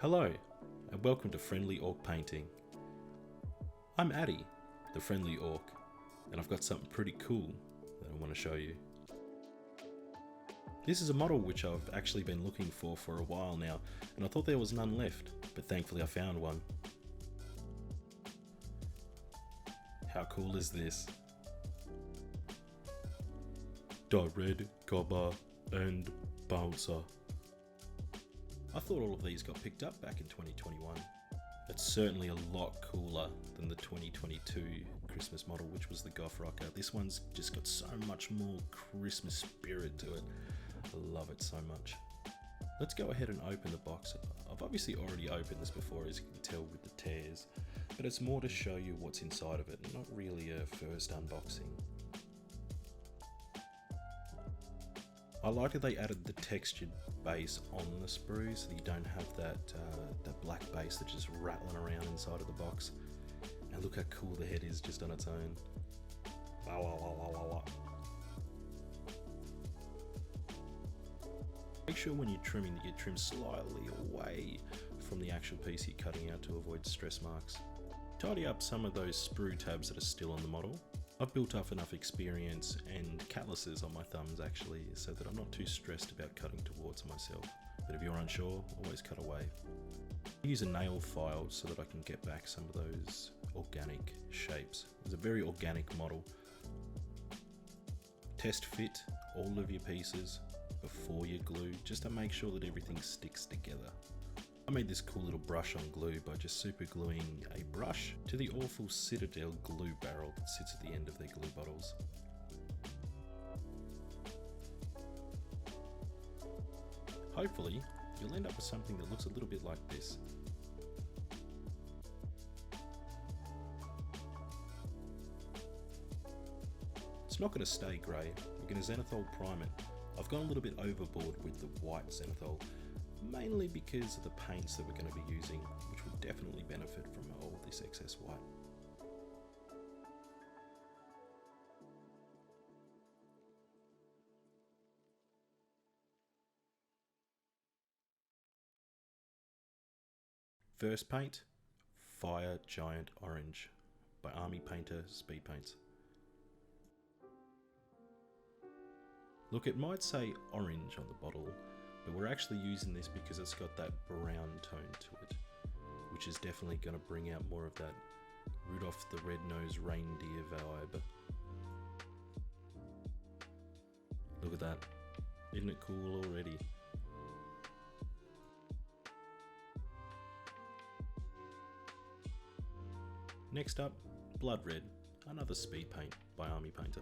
Hello, and welcome to Friendly Orc Painting. I'm Addy, the Friendly Orc, and I've got something pretty cool that I want to show you. This is a model which I've actually been looking for a while now, and I thought there was none left, but thankfully I found one. How cool is this? The Red Gobbo and Bouncer. I thought all of these got picked up back in 2021. It's certainly a lot cooler than the 2022 Christmas model, which was the Goth Rocker. This one's just got so much more Christmas spirit to it. I love it so much. Let's go ahead and open the box. I've obviously already opened this before, as you can tell with the tears, but it's more to show you what's inside of it, not really a first unboxing. I like that they added the textured base on the sprue so that you don't have that black base that's just rattling around inside of the box. And look how cool the head is just on its own. Wow, wow, wow, wow, wow, wow. Make sure when you're trimming that you trim slightly away from the actual piece you're cutting out to avoid stress marks. Tidy up some of those sprue tabs that are still on the model. I've built up enough experience and calluses on my thumbs actually, so that I'm not too stressed about cutting towards myself. But if you're unsure, always cut away. I use a nail file so that I can get back some of those organic shapes. It's a very organic model. Test fit all of your pieces before you glue, just to make sure that everything sticks together. I made this cool little brush on glue by just super gluing a brush to the awful Citadel glue barrel that sits at the end of their glue bottles. Hopefully, you'll end up with something that looks a little bit like this. It's not going to stay grey. We're going to zenithal prime it. I've gone a little bit overboard with the white zenithal, mainly because of the paints that we're going to be using, which will definitely benefit from all this excess white. First paint, Fire Giant Orange by Army Painter Speed Paints. Look, it might say orange on the bottle, but we're actually using this because it's got that brown tone to it, which is definitely going to bring out more of that Rudolph the Red-Nosed Reindeer vibe. Look at that. Isn't it cool already? Next up, Blood Red, another speed paint by Army Painter.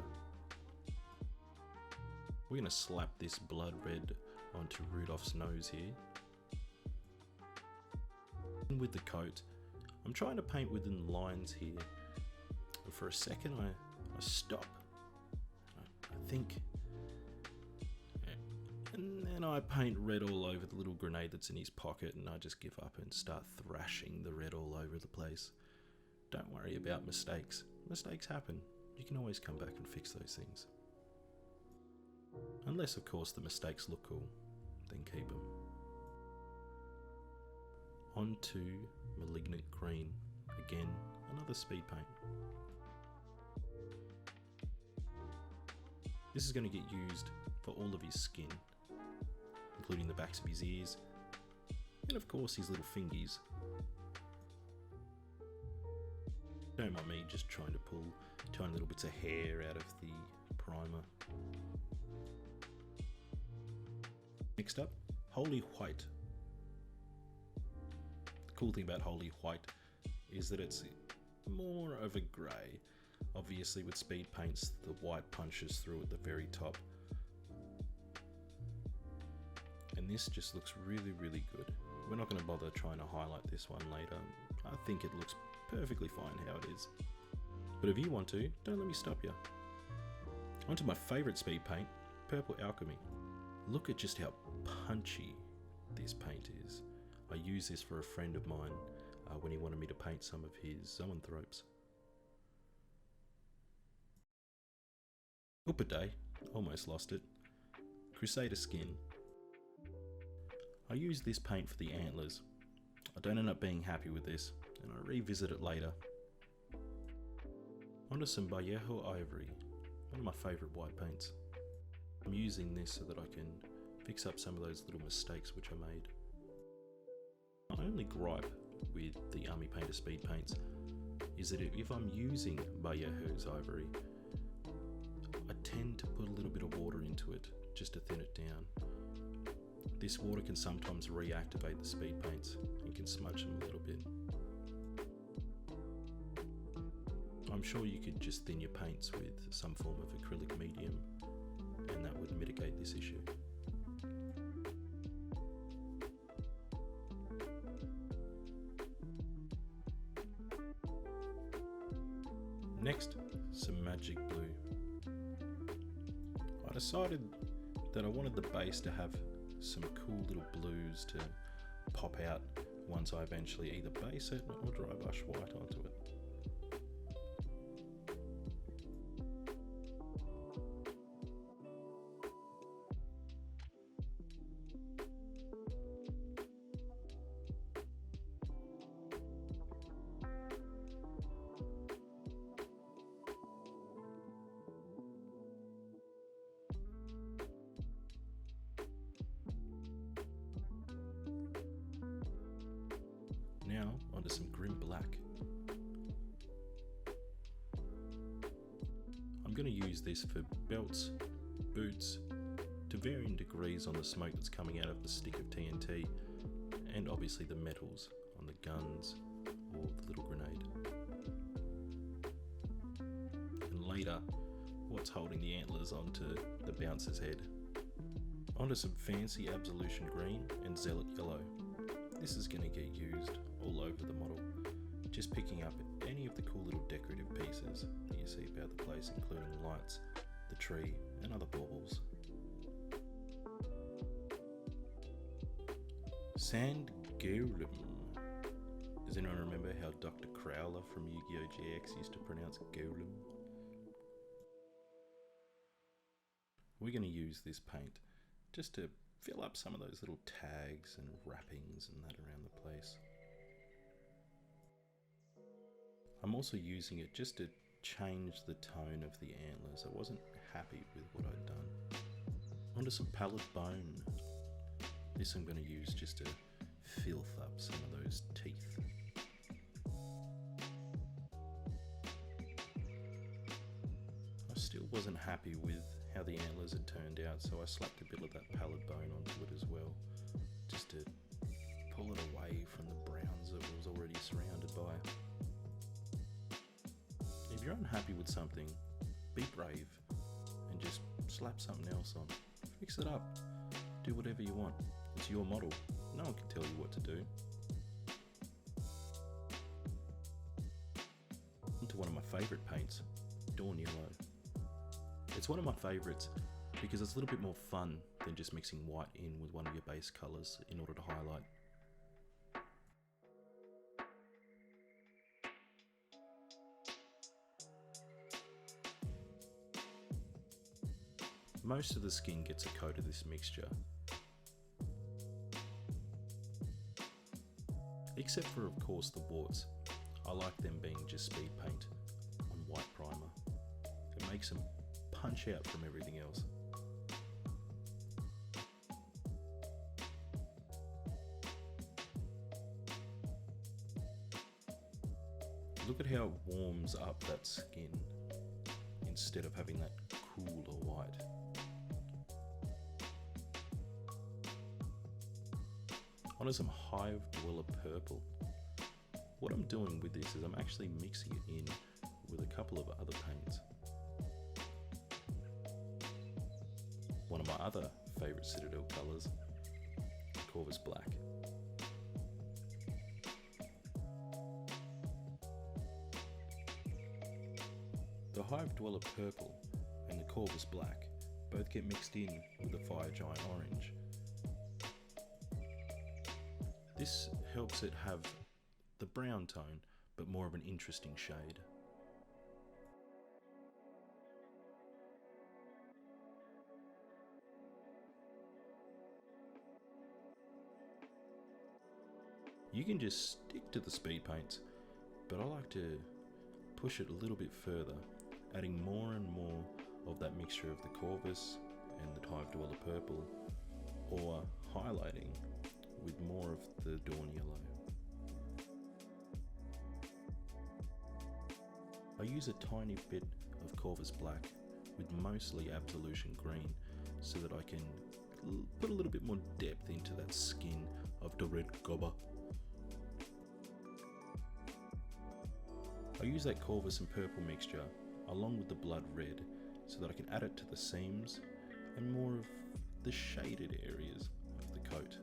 We're going to slap this blood red onto Rudolph's nose here. And with the coat, I'm trying to paint within lines here. But for a second I stop. I think. And then I paint red all over the little grenade that's in his pocket, and I just give up and start thrashing the red all over the place. Don't worry about mistakes. Mistakes happen. You can always come back and fix those things. Unless, of course, the mistakes look cool, then keep them. On to Malignant Green. Again, another speed paint. This is going to get used for all of his skin, including the backs of his ears, and of course his little fingies. Don't mind me just trying to pull tiny little bits of hair out of the primer. Next up, Holy White. The cool thing about Holy White is that it's more of a grey. Obviously with speed paints, the white punches through at the very top. And this just looks really, really good. We're not going to bother trying to highlight this one later. I think it looks perfectly fine how it is. But if you want to, don't let me stop you. On to my favourite speed paint, Purple Alchemy. Look at just how punchy this paint is. I used this for a friend of mine when he wanted me to paint some of his zoanthropes. Day, almost lost it. Crusader Skin. I used this paint for the antlers. I don't end up being happy with this, and I revisit it later. Onto some Vallejo Ivory, one of my favourite white paints. I'm using this so that I can fix up some of those little mistakes which I made. My only gripe with the Army Painter speed paints is that if I'm using Vallejo's Ivory, I tend to put a little bit of water into it just to thin it down. This water can sometimes reactivate the speed paints and can smudge them a little bit. I'm sure you could just thin your paints with some form of acrylic medium and that would mitigate this issue. Next, some magic blue. I decided that I wanted the base to have some cool little blues to pop out once I eventually either base it or dry brush white onto it. Now onto some grim black. I'm going to use this for belts, boots, to varying degrees on the smoke that's coming out of the stick of TNT, and obviously the metals on the guns or the little grenade. And later, what's holding the antlers onto the bouncer's head. Onto some fancy Absolution green and Zealot yellow. This is going to get used all over the model, just picking up any of the cool little decorative pieces that you see about the place, including lights, the tree, and other baubles. Sand Golem. Does anyone remember how Dr. Crowler from Yu-Gi-Oh! GX used to pronounce Golem? We're going to use this paint just to fill up some of those little tags and wrappings and that around the place. I'm also using it just to change the tone of the antlers. I wasn't happy with what I'd done. Onto some pallid bone. This I'm going to use just to filth up some of those teeth. I still wasn't happy with how the antlers had turned out, so I slapped a bit of that pallid bone onto it as well, just to pull it away from the browns that it was already surrounded by. If you're unhappy with something, be brave and just slap something else on. Fix it up. Do whatever you want. It's your model. No one can tell you what to do. Onto one of my favourite paints, Dawn Yellow. It's one of my favourites because it's a little bit more fun than just mixing white in with one of your base colours in order to highlight. Most of the skin gets a coat of this mixture, except for of course the warts. I like them being just speed paint on white primer. It makes them punch out from everything else. Look at how it warms up that skin instead of having that cooler white. Onto some Hive Dweller Purple. What I'm doing with this is I'm actually mixing it in with a couple of other paints. One of my other favourite Citadel colours, Corvus Black. The Hive Dweller Purple and the Corvus Black both get mixed in with the Fire Giant Orange. This helps it have the brown tone, but more of an interesting shade. You can just stick to the speed paints, but I like to push it a little bit further, adding more and more of that mixture of the Corvus and the Hive Dweller purple, or highlighting with more of the Dawn yellow. I use a tiny bit of Corvus black with mostly Absolution green so that I can put a little bit more depth into that skin of the Red Gobbo. I use that Corvus and purple mixture along with the blood red so that I can add it to the seams and more of the shaded areas of the coat.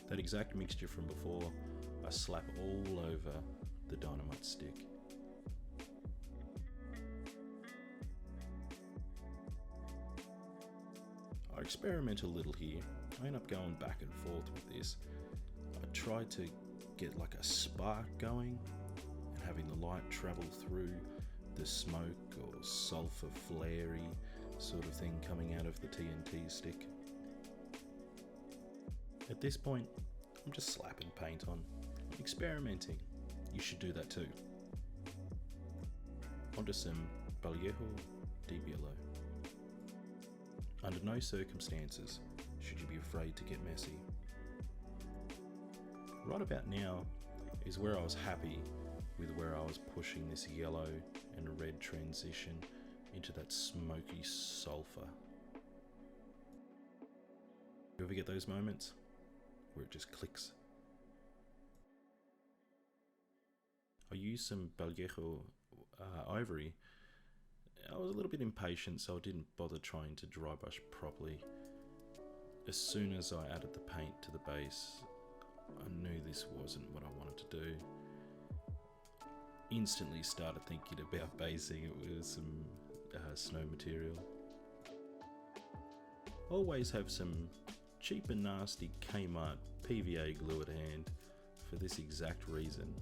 That exact mixture from before, I slap all over the dynamite stick. I experiment a little here. I end up going back and forth with this. I try to get like a spark going and having the light travel through the smoke or sulfur flary sort of thing coming out of the TNT stick. At this point, I'm just slapping paint on, experimenting. You should do that too. Onto some Vallejo Deep Yellow. Under no circumstances should you be afraid to get messy. Right about now is where I was happy with where I was pushing this yellow and red transition into that smoky sulfur. You ever get those moments where it just clicks? I used some Vallejo ivory. I was a little bit impatient, so I didn't bother trying to dry brush properly. As soon as I added the paint to the base, I knew this wasn't what I wanted to do. Instantly started thinking about basing it with some snow material. Always have some cheap and nasty Kmart PVA glue at hand for this exact reason.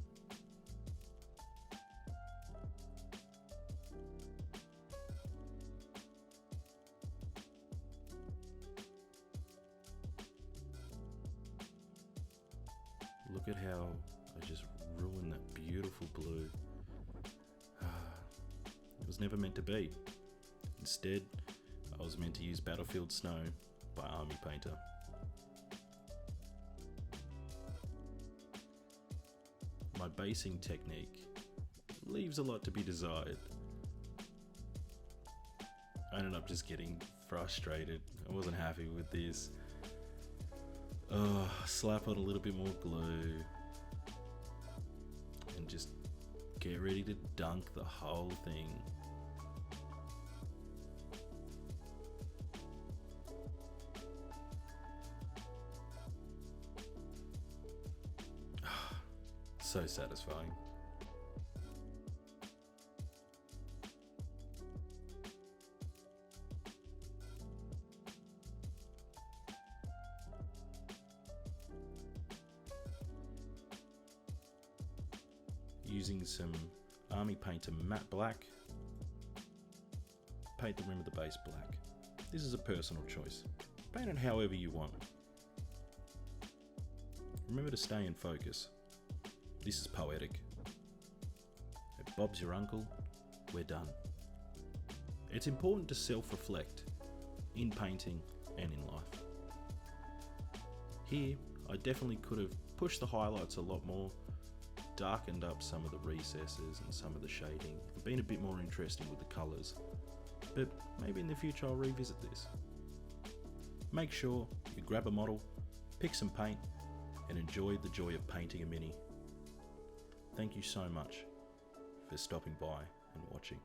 Look at how I just ruined that beautiful blue. It was never meant to be. Instead, I was meant to use Battlefield Snow by Army Painter. My basing technique leaves a lot to be desired. I ended up just getting frustrated. I wasn't happy with this. Slap on a little bit more glue and just get ready to dunk the whole thing. So satisfying. Using some Army Painter matte black, paint the rim of the base black. This is a personal choice. Paint it however you want. Remember to stay in focus. This is poetic. If Bob's your uncle, we're done. It's important to self-reflect in painting and in life. Here, I definitely could have pushed the highlights a lot more, darkened up some of the recesses and some of the shading, and been a bit more interesting with the colours. But maybe in the future I'll revisit this. Make sure you grab a model, pick some paint, and enjoy the joy of painting a mini. Thank you so much for stopping by and watching.